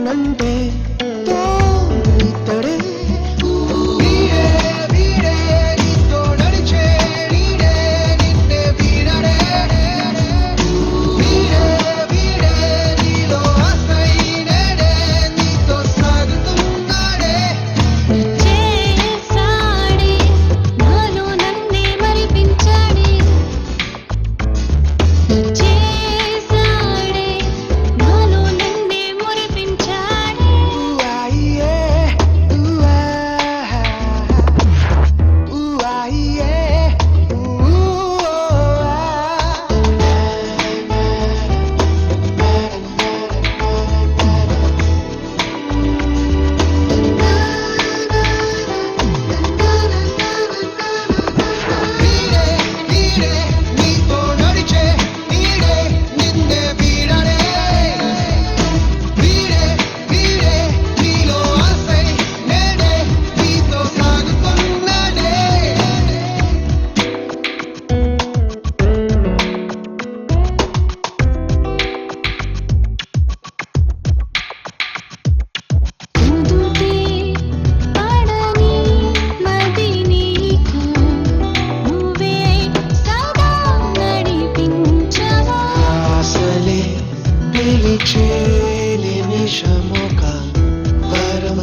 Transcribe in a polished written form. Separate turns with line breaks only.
నన్నంటే తోడుతడే వీడే వీడే నీతో నడిచే నీడే నిన్నే వీడడే వీడే వీడే నీలో ఆసై నేడే నీతో సాగుతున్నాడే
చేసాడే నాలో నన్నే మరిపించాడే చేసాడే నాలో నన్నే మురిపించాడే
ఊఆయియే ఊఆయియే వీడే వీడే నీతో నడిచే నీడే నిన్నే వీడడే వీడే వీడే నీలో ఆసై నేడే నీతో సాగుతున్నాడే
ముందుకే పడని నది నీకు నువ్వే సదా నడిపించవా
ఆశలే పిలిచే నిమిషమొక వరం